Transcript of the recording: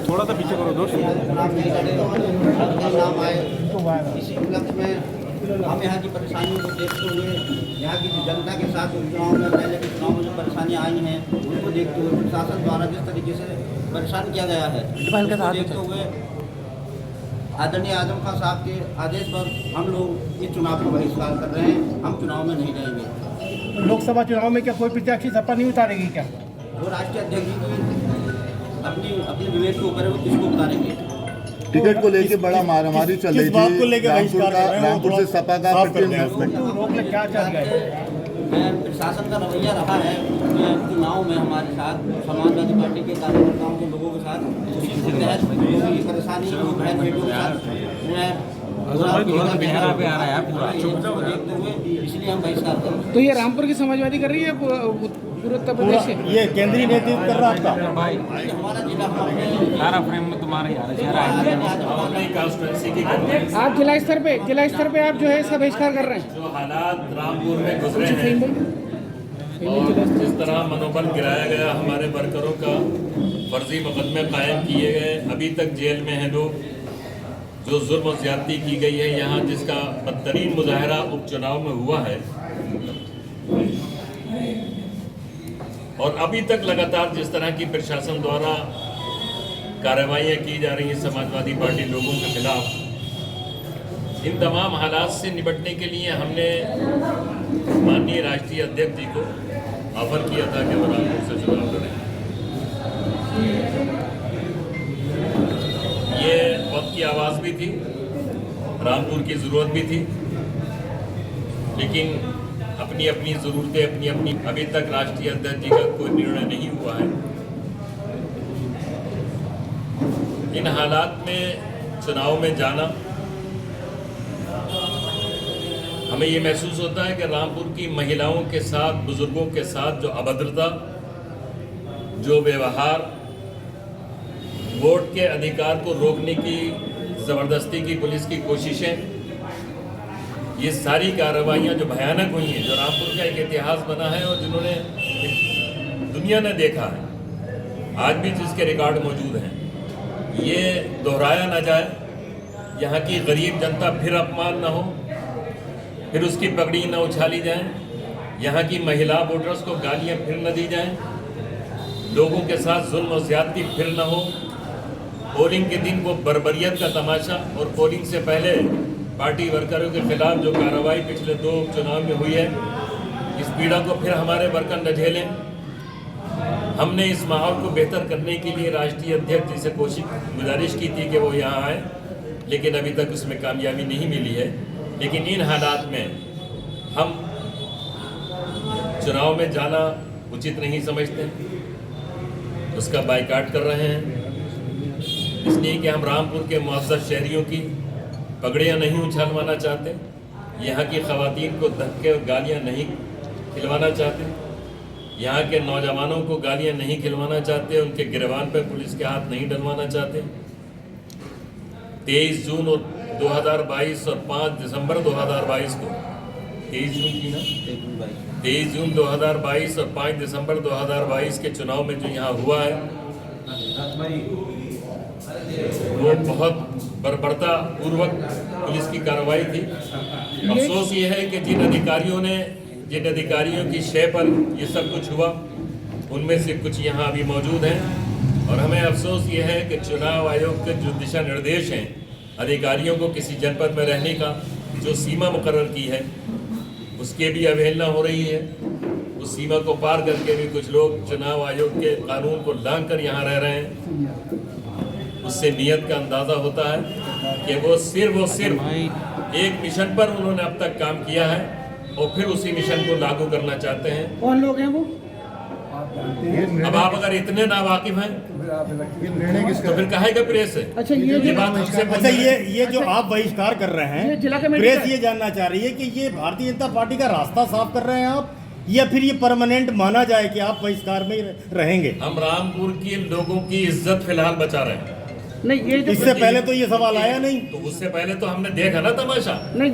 थोड़ा सा पीछे करो दोस्त। इसी उपलक्ष्य में हम यहाँ की परेशानियों को देखते हुए यहाँ की जनता के साथ चुनाव में पहले के चुनाव में जो परेशानियाँ आई हैं उनको देखते हुए प्रशासन द्वारा जिस तरीके से परेशान किया गया है उसको देखते हुए आदरणीय आजम खान साहब के आदेश पर हम लोग इस चुनाव को बहिष्कार कर रहे हैं। हम चुनाव में नहीं रहेंगे। लोकसभा चुनाव में क्या कोई प्रत्याशी सपा नहीं उतारेगी क्या? वो राष्ट्रीय अध्यक्ष जी की अपने विवेक के ऊपर वो किसको उतारेंगे। टिकट को लेके बड़ा मारामारी चल रही थी। रामपुर से सपा का क्या चल रहा है? प्रशासन का रवैया रहा है चुनाव में हमारे साथ समाजवादी पार्टी के कार्यकर्ताओं के लोगों के साथ उसी के तहत की परेशानी बहन बेटियों के साथ देखते हुए इसलिए हम बहिष्कार कर रहे हैं। तो ये रामपुर की समाजवादी कर रही है पूरे उत्तर प्रदेश से? ये केंद्रीय नेतृत्व कर रहा है आपका? हमारा जिला सारा फ्रेम में तुम्हारे आप जिला स्तर पे आप जो है इसका बहिष्कार कर रहे हैं। जो हालात रामपुर में गुजरे हैं और जिस तरह मनोबल गिराया गया हमारे वर्करों का, फर्जी मुकदमे कायम किए गए, अभी तक जेल में हैं लोग, जो जुल्म और ज्यादती की गई है यहाँ, जिसका बदतरीन मुजाहरा उपचुनाव में हुआ है और अभी तक लगातार जिस तरह की प्रशासन द्वारा कार्रवाइयाँ की जा रही हैं समाजवादी पार्टी लोगों के खिलाफ, इन तमाम हालात से निपटने के लिए हमने माननीय राष्ट्रीय अध्यक्ष जी को ऑफर किया था कि वो रामपुर से चुनाव लड़ें। ये वक्त की आवाज़ भी थी, रामपुर की ज़रूरत भी थी, लेकिन अपनी अपनी ज़रूरतें अपनी अपनी, अभी तक राष्ट्रीय अध्यक्ष जी का कोई निर्णय नहीं हुआ है। इन हालात में चुनाव में जाना, हमें ये महसूस होता है कि रामपुर की महिलाओं के साथ, बुजुर्गों के साथ जो अभद्रता, जो व्यवहार, वोट के अधिकार को रोकने की ज़बरदस्ती की पुलिस की कोशिशें, ये सारी कार्रवाइयाँ जो भयानक हुई हैं, जो रामपुर का एक इतिहास बना है और जिन्होंने दुनिया ने देखा है, आज भी जिसके रिकॉर्ड मौजूद हैं, ये दोहराया ना जाए। यहाँ की गरीब जनता फिर अपमान ना हो, फिर उसकी पगड़ी न उछाली जाए, यहाँ की महिला वोटर्स को गालियाँ फिर न दी जाएं, लोगों के साथ जुल्म और ज्यादती फिर न हो, पोलिंग के दिन वो बर्बरियत का तमाशा और पोलिंग से पहले पार्टी वर्करों के खिलाफ जो कार्रवाई पिछले 2 चुनाव में हुई है, इस पीड़ा को फिर हमारे वर्कर न झेलें। हमने इस माहौल को बेहतर करने के लिए राष्ट्रीय अध्यक्ष जी से गुजारिश की थी कि वो यहाँ आए, लेकिन अभी तक उसमें कामयाबी नहीं मिली है। लेकिन इन हालात में हम चुनाव में जाना उचित नहीं समझते, उसका बायकॉट कर रहे हैं, इसलिए कि हम रामपुर के मुअज़्ज़ज़ शहरियों की पगड़ियाँ नहीं उछालवाना चाहते, यहाँ की ख़वातीन को धक्के और गालियाँ नहीं खिलवाना चाहते, यहाँ के नौजवानों को गालियाँ नहीं खिलवाना चाहते, उनके गिरबान पर पुलिस के हाथ नहीं डलवाना चाहते। 23 जून और 2022 और 5 दिसंबर 2022 को 23 जून की ना 23 जून 2022 और 5 दिसंबर 2022 के चुनाव में जो यहाँ हुआ है, वो बहुत बर्बरता पूर्वक पुलिस की कार्रवाई थी। अफसोस ये है कि जिन अधिकारियों की शय पर ये सब कुछ हुआ, उनमें से कुछ यहाँ अभी मौजूद हैं और हमें अफसोस ये है कि चुनाव आयोग के जो दिशा निर्देश हैं अधिकारियों को किसी जनपद में रहने का, जो सीमा मुकर्रर की है, उसके भी अवहेलना हो रही है। उस सीमा को पार करके भी कुछ लोग चुनाव आयोग के कानून को लांघ कर यहाँ रह रहे हैं। उससे नियत का अंदाज़ा होता है कि वो सिर्फ एक मिशन पर उन्होंने अब तक काम किया है और फिर उसी मिशन को लागू करना चाहते हैं। कौन लोग हैं वो? अब आप अगर इतने नावाकिफ हैं तो फिर कहेगा प्रेस है। अच्छा, ये जो आप बहिष्कार कर रहे हैं, प्रेस ये जानना चाह रही है कि ये भारतीय जनता पार्टी का रास्ता साफ कर रहे हैं आप, या फिर ये परमानेंट माना जाए कि आप बहिष्कार में रहेंगे? हम रामपुर के लोगों की इज्जत फिलहाल बचा रहे हैं। नहीं, ये इससे पहले तो ये सवाल आया नहीं, तो उससे पहले तो हमने देखा ना तमाशा। नहीं।